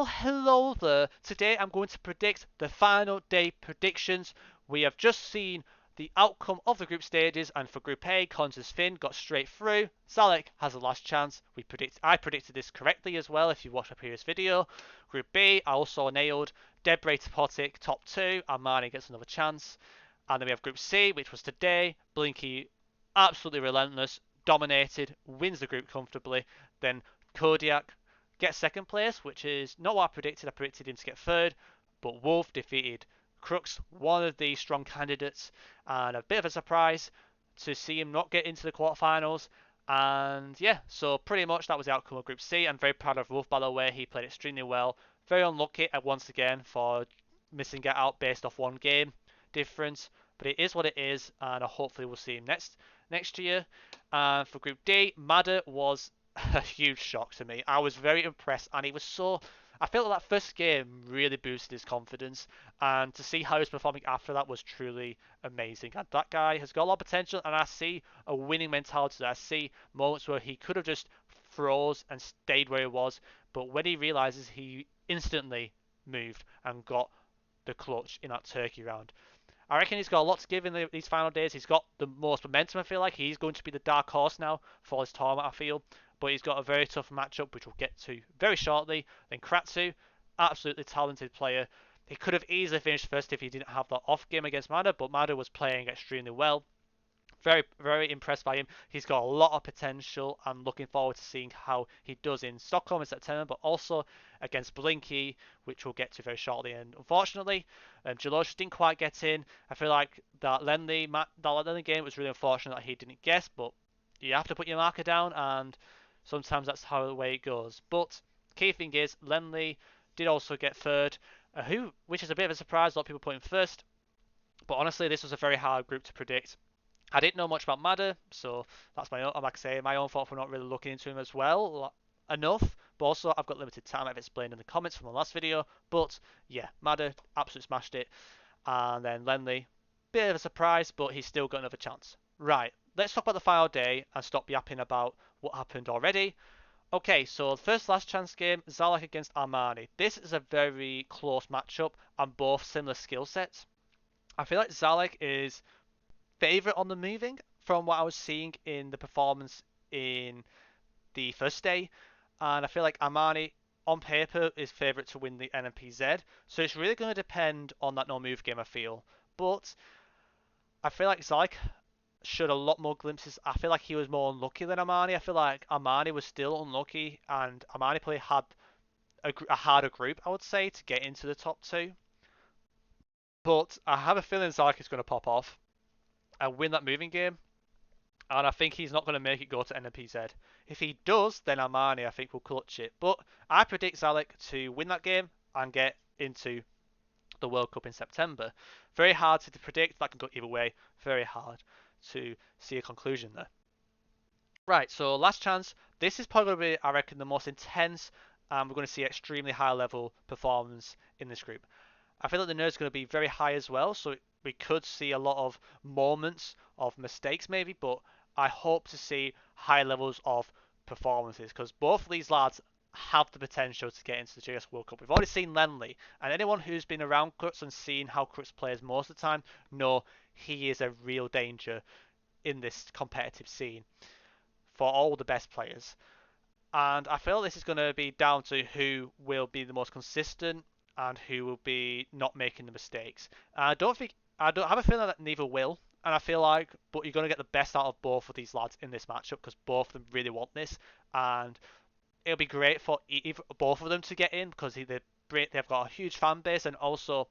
Well, hello there. Today I'm going to predict the final day predictions. We have just seen the outcome of the group stages, and for Group A, Consus Finn got straight through. Szalek has the last chance. I predicted this correctly as well if you watched my previous video. Group B, I also nailed. Debre Topotic, top 2. Armani gets another chance. And then we have Group C, which was today. Blinky, absolutely relentless, dominated, wins the group comfortably. Then Kodiak gets second place, which is not what I predicted. I predicted him to get third, but Wolf defeated Crookst, one of the strong candidates, and a bit of a surprise to see him not get into the quarterfinals. And yeah, so pretty much that was the outcome of Group C. I'm very proud of Wolf, by the way. He played extremely well. Very unlucky once again for missing it out based off one game difference, but it is what it is, and hopefully we'll see him next year. And for Group D, Madder was a huge shock to me. I was very impressed, and he was so. I felt like that first game really boosted his confidence, and to see how he was performing after that was truly amazing. And that guy has got a lot of potential, and I see a winning mentality. I see moments where he could have just froze and stayed where he was, but when he realizes, he instantly moved and got the clutch in that Turkey round. I reckon he's got a lot to give in these final days. He's got the most momentum, I feel like. He's going to be the dark horse now for this tournament, I feel. But he's got a very tough matchup, which we'll get to very shortly. Then Kratsooo, absolutely talented player. He could have easily finished first if he didn't have that off game against Madder, but Madder was playing extremely well. Very, very impressed by him. He's got a lot of potential. I'm looking forward to seeing how he does in Stockholm in September, but also against Blinky, which we'll get to very shortly. And unfortunately, Jalosh didn't quite get in. I feel like that Lennli game was really unfortunate that he didn't guess, but you have to put your marker down, and sometimes that's how the way it goes. But key thing is, Lennli did also get third, which is a bit of a surprise. A lot of people put him first, but honestly, this was a very hard group to predict. I didn't know much about Madder, so that's my own, like I say, my own fault for not really looking into him as well enough. But also, I've got limited time. I've explained in the comments from the last video. But yeah, Madder absolutely smashed it, and then Lennli, bit of a surprise, but he's still got another chance. Right, let's talk about the final day and stop yapping about what happened already. Okay, so the first last chance game, Szalek against Armani. This is a very close matchup and both similar skill sets. I feel like Szalek is favourite on the moving from what I was seeing in the performance in the first day. And I feel like Armani, on paper, is favourite to win the NMPZ. So it's really going to depend on that no-move game, I feel. But I feel like Szalek showed a lot more glimpses. I feel like he was more unlucky than Armani. I feel like Armani was still unlucky, and Armani probably had a harder group, I would say, to get into the top two. But I have a feeling Szalek is going to pop off and win that moving game, and I think he's not going to make it go to NMPZ. If he does, then Armani, I think, will clutch it. But I predict Szalek to win that game and get into the World Cup in September. Very hard to predict. That can go either way. Very hard to see a conclusion there. Right, so last chance. This is probably, I reckon, the most intense, and we're going to see extremely high level performance in this group. I feel like the nerd's going to be very high as well, so we could see a lot of moments of mistakes maybe, but I hope to see high levels of performances because both of these lads have the potential to get into the GeoGuessr World Cup. We've already seen Lennli, and anyone who's been around Crookst and seen how Crookst plays most of the time know he is a real danger in this competitive scene for all the best players. And I feel this is going to be down to who will be the most consistent and who will be not making the mistakes. I don't have a feeling that neither will, and I feel like, but you're going to get the best out of both of these lads in this matchup because both of them really want this, and it'll be great for both of them to get in because they've got a huge fan base, and also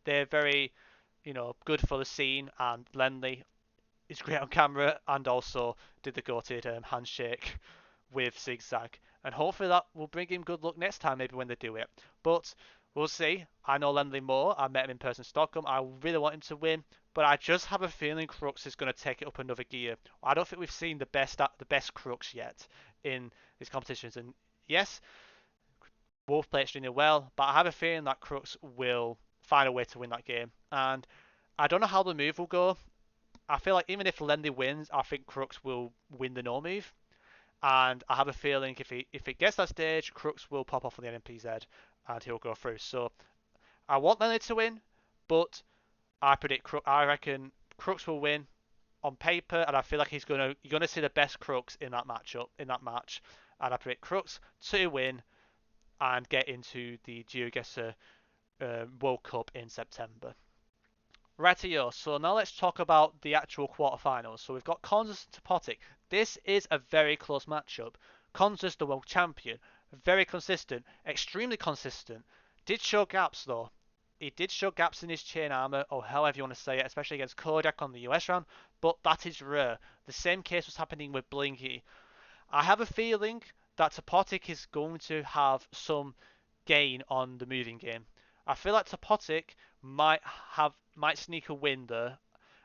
they're very, good for the scene. And Lennli is great on camera, and also did the goated handshake with Zigzag, and hopefully that will bring him good luck next time, maybe when they do it. But we'll see. I know Lennli more. I met him in person in Stockholm. I really want him to win, but I just have a feeling Crookst is going to take it up another gear. I don't think we've seen the best Crookst yet in these competitions. And yes, Wolf played extremely well, but I have a feeling that Crookst will find a way to win that game. And I don't know how the move will go. I feel like even if Lennli wins, I think Crookst will win the no move. And I have a feeling if it gets that stage, Crookst will pop off on the NPZ and he'll go through. So I want Lennli to win, but I reckon Crookst will win on paper, and I feel like you're gonna see the best Crookst in that match, and I predict Crookst to win and get into the GeoGuessr World Cup in September. Rightio, so now let's talk about the actual quarterfinals. So we've got Consus and Topotic. This is a very close matchup. Consus, the world champion, very consistent, extremely consistent. Did show gaps though. He did show gaps in his chain armor, or however you want to say it, especially against Kodak on the US round, but that is rare. The same case was happening with Blinky. I have a feeling that Topotic is going to have some gain on the moving game. I feel like Topotic might sneak a win there.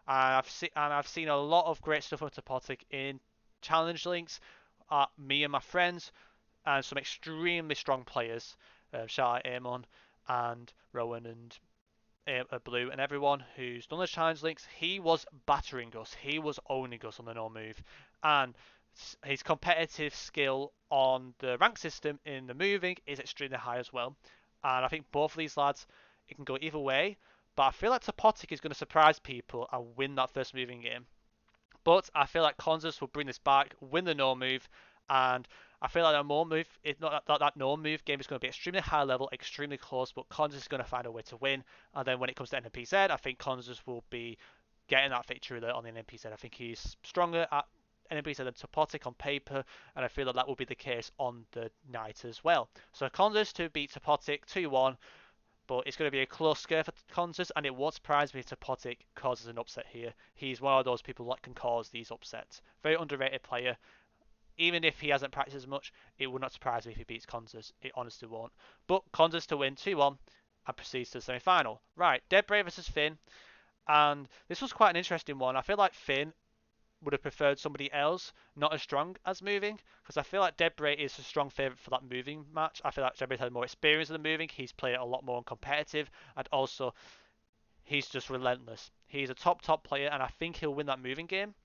I've seen a lot of great stuff from Topotic in challenge links. Me and my friends and some extremely strong players, Szalek, Amon, and Rowan and Blue and everyone who's done the challenge links. He was battering us. He was owning us on the no move, and his competitive skill on the rank system in the moving is extremely high as well. And I think both of these lads, it can go either way. But I feel like Topotic is going to surprise people and win that first moving game. But I feel like Consus will bring this back, win the no move, and I feel like that no move, that no move game is going to be extremely high level, extremely close, but Consus is going to find a way to win. And then when it comes to NPZ, I think Consus will be getting that victory there on the NPZ. I think he's stronger at NPZ than Topotic on paper, and I feel that will be the case on the night as well. So Consus to beat Topotic 2-1, but it's going to be a close scare for Consus, and it won't surprise me if Topotic causes an upset here. He's one of those people that can cause these upsets. Very underrated player. Even if he hasn't practiced as much, it would not surprise me if he beats Consus. It honestly won't. But Consus to win 2-1 and proceeds to the semi-final. Right, Debre versus Finn. And this was quite an interesting one. I feel like Finn would have preferred somebody else not as strong as moving, because I feel like Debre is a strong favourite for that moving match. I feel like Debre's had more experience in the moving. He's played a lot more competitive, and also he's just relentless. He's a top player, and I think he'll win that moving game.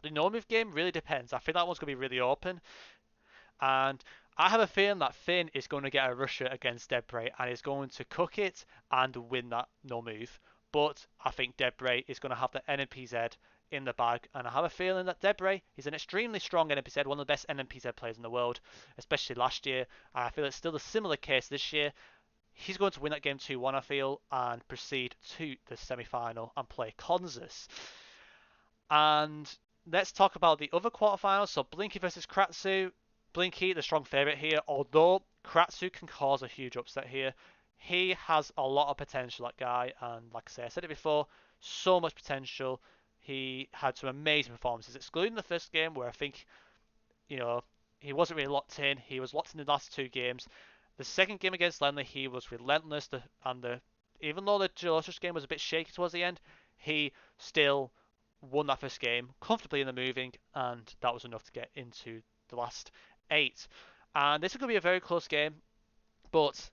The no move game really depends. I think that one's going to be really open, and I have a feeling that Finn is going to get a rusher against Debre and is going to cook it and win that no move. But I think Debre is going to have the NPZ in the bag, and I have a feeling that Debre is an extremely strong NPZ, one of the best NPZ players in the world, especially last year. And I feel it's still a similar case this year. He's going to win that game 2-1, I feel, and proceed to the semi-final and play Consus. And let's talk about the other quarterfinals. So Blinky versus Kratsooo. Blinky, the strong favourite here, although Kratsooo can cause a huge upset here. He has a lot of potential, that guy, and like I said it before, so much potential. He had some amazing performances, excluding the first game where I think, he wasn't really locked in. He was locked in the last two games. The second game against Lennli, he was relentless, even though the GeoGuessr game was a bit shaky towards the end, he still won that first game comfortably in the moving, and that was enough to get into the last 8. And this is going to be a very close game, but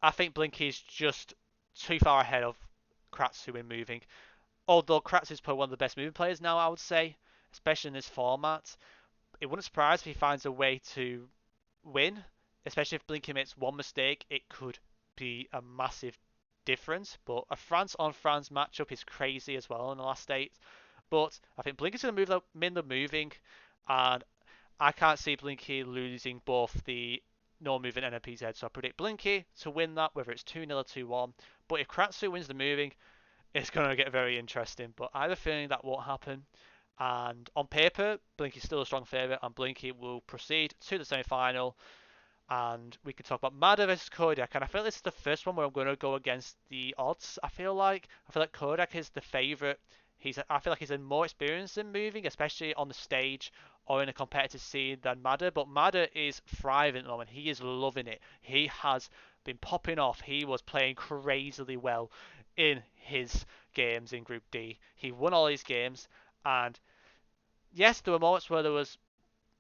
I think Blinky's just too far ahead of Kratsooo in moving. Although Kratsooo is probably one of the best moving players now, I would say, especially in this format. It wouldn't surprise if he finds a way to win, especially if Blinky makes one mistake. It could be a massive difference. But a France on France matchup is crazy as well in the last 8. But I think Blinky's going to win the moving, and I can't see Blinky losing both the no moving and NPZ. So I predict Blinky to win that, whether it's 2-0 or 2-1. But if Kratsooo wins the moving, it's going to get very interesting. But I have a feeling that won't happen. And on paper, Blinky's still a strong favourite, and Blinky will proceed to the semi-final. And we can talk about Mada versus Kodak. And I feel this is the first one where I'm going to go against the odds. I feel like Kodak is the favourite. I feel like he's had more experience in moving, especially on the stage or in a competitive scene than Mada. But Mada is thriving at the moment. He is loving it. He has been popping off. He was playing crazily well in his games in Group D. He won all his games, and yes, there were moments where there was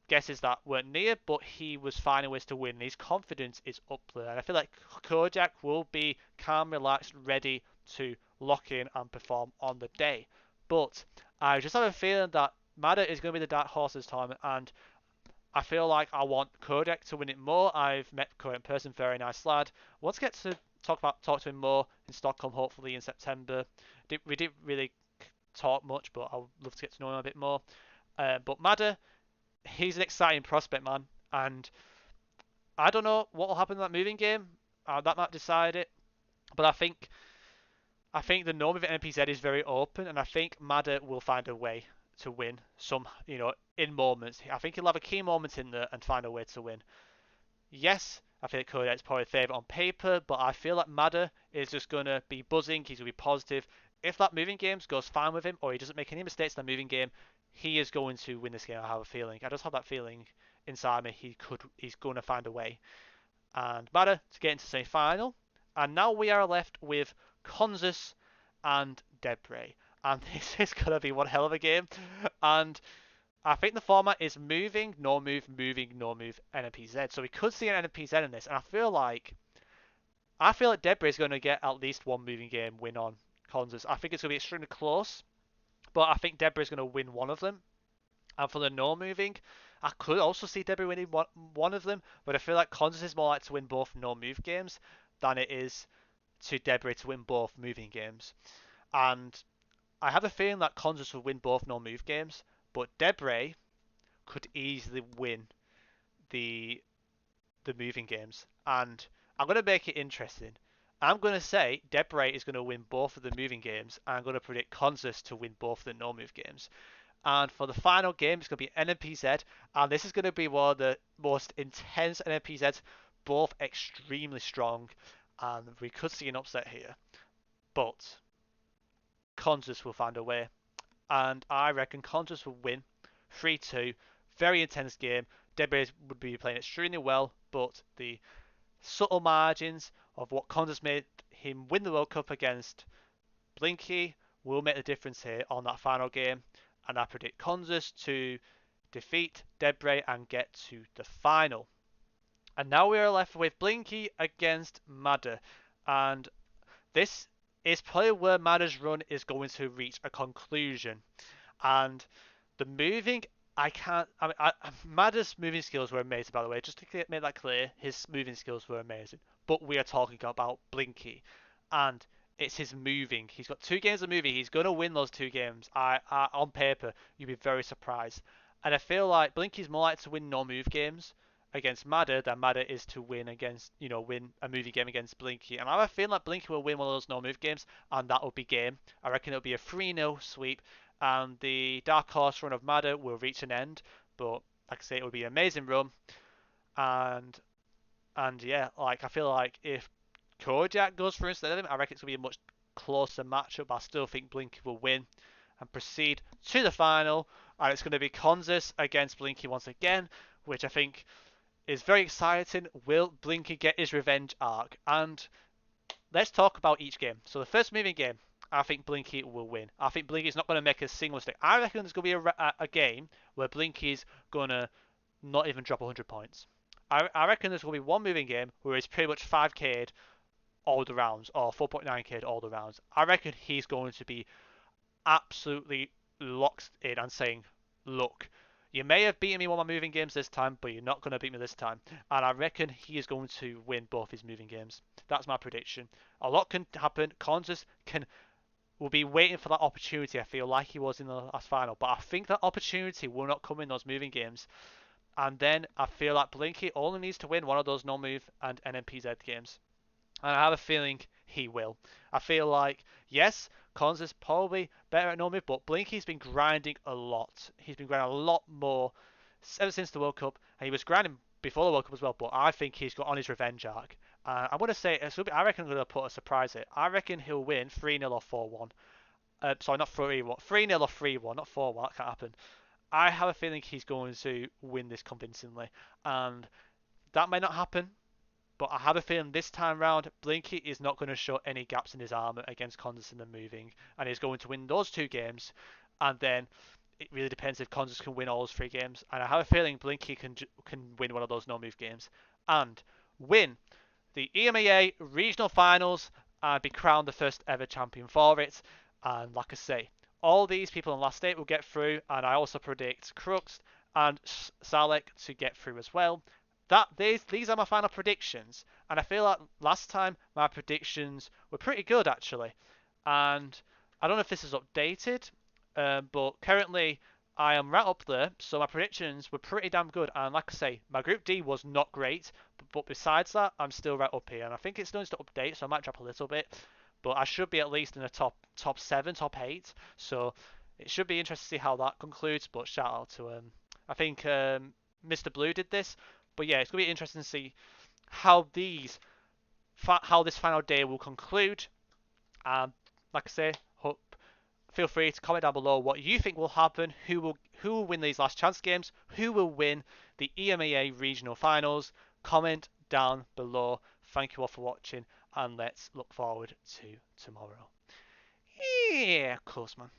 guesses that weren't near, but he was finding ways to win. His confidence is up there, and I feel like Kodak will be calm, relaxed, ready to lock in and perform on the day. But I just have a feeling that Mada is going to be the dark horse this time, and I feel like I want Kodak to win it more. I've met Kodak in person, very nice lad. I want to get to talk to him more in Stockholm, hopefully in September. We didn't really talk much, but I'd love to get to know him a bit more. But Madder, he's an exciting prospect, man, and I don't know what will happen in that moving game. That might decide it. But I think the norm of NPZ is very open, and I think Madder will find a way to win some, in moments. I think he'll have a key moment in there and find a way to win. Yes, I feel like Kodak's probably favourite on paper, but I feel like Madder is just going to be buzzing. He's going to be positive. If that moving game goes fine with him, or he doesn't make any mistakes in that moving game, he is going to win this game. I have a feeling. I just have that feeling inside me. He's going to find a way. And Madder to get into semi-final. And now we are left with Consus and Debre. And this is going to be one hell of a game. And I think the format is moving, no move, moving, no move, NPZ. So we could see an NPZ in this. And I feel like Debre is going to get at least one moving game win on Consus. I think it's going to be extremely close. But I think Debre is going to win one of them. And for the no moving, I could also see Debre winning one of them. But I feel like Consus is more likely to win both no move games than it is to Debre to win both moving games. And I have a feeling that Consus will win both no move games, but Debre could easily win the moving games. And I'm going to make it interesting. I'm going to say Debre is going to win both of the moving games, and I'm going to predict Consus to win both of the no move games. And for the final game, it's going to be NPZ, and this is going to be one of the most intense NPZs, both extremely strong, and we could see an upset here. But Consus will find a way, and I reckon Consus will win 3-2. Very intense game. Debre would be playing extremely well, but the subtle margins of what Consus made him win the World Cup against Blinky will make the difference here on that final game. And I predict Consus to defeat Debre and get to the final. And now we are left with Blinky against Madder. And this is probably where Madder's run is going to reach a conclusion. And the moving, Madder's moving skills were amazing, by the way. Just to make that clear, his moving skills were amazing. But we are talking about Blinky. And it's his moving. He's got 2 games of moving. He's going to win those 2 games. On paper, you'd be very surprised. And I feel like Blinky's more likely to win no-move games against Madder than Madder is to win a movie game against Blinky. And I have a feeling like Blinky will win one of those no-move games, and that will be game. I reckon it'll be a 3-0 sweep, and the dark horse run of Madder will reach an end. But like I say, it will be an amazing run. And yeah, like I feel like if Kojak goes for instead of him, I reckon it's going to be a much closer matchup. I still think Blinky will win and proceed to the final. And it's going to be Consus against Blinky once again, which I think is very exciting. Will Blinky get his revenge arc? And let's talk about each game. So the first moving game, I think Blinky will win. I think Blinky's not going to make a single mistake. I reckon there's going to be a game where Blinky's going to not even drop 100 points. I reckon there's going to be one moving game where he's pretty much 5k'd all the rounds, or 4.9k all the rounds. I reckon he's going to be absolutely locked in and saying, look, you may have beaten me on my moving games this time, but you're not going to beat me this time. And I reckon he is going to win both his moving games. That's my prediction. A lot can happen. Consus will be waiting for that opportunity, I feel like he was in the last final. But I think that opportunity will not come in those moving games. And then I feel like Blinky only needs to win one of those no-move and NMPZ games. And I have a feeling he will. I feel like, yes, Consus is probably better at no-move, but Blinky's been grinding a lot. He's been grinding a lot more ever since the World Cup, and he was grinding before the World Cup as well, but I think he's got on his revenge arc. I'm going to say, I reckon I'm going to put a surprise here. I reckon he'll win 3-0 or 4-1. Sorry, not 3-1. 3-0 or 3-1, not 4-1. That can't happen. I have a feeling he's going to win this convincingly, and that may not happen. But I have a feeling this time round, Blinky is not going to show any gaps in his armor against Consus in the moving, and he's going to win those 2 games. And then it really depends if Consus can win all those 3 games. And I have a feeling Blinky can win one of those no-move games and win the EMEA Regional Finals and be crowned the first ever champion for it. And like I say, all these people in last 8 will get through, and I also predict Crookst and Szalek to get through as well. These are my final predictions, and I feel like last time my predictions were pretty good actually, and I don't know if this is updated, but currently I am right up there, so my predictions were pretty damn good. And like I say, my Group D was not great, but besides that, I'm still right up here. And I think it's going to update, so I might drop a little bit, but I should be at least in the top 7, top 8. So it should be interesting to see how that concludes. But shout out to I think Mr. Blue did this, but yeah, it's going to be interesting to see how how this final day will conclude. And like I say, feel free to comment down below what you think will happen, who will win these last chance games, who will win the EMEA Regional Finals. Comment down below. Thank you all for watching, and let's look forward to tomorrow. Yeah, of course, man.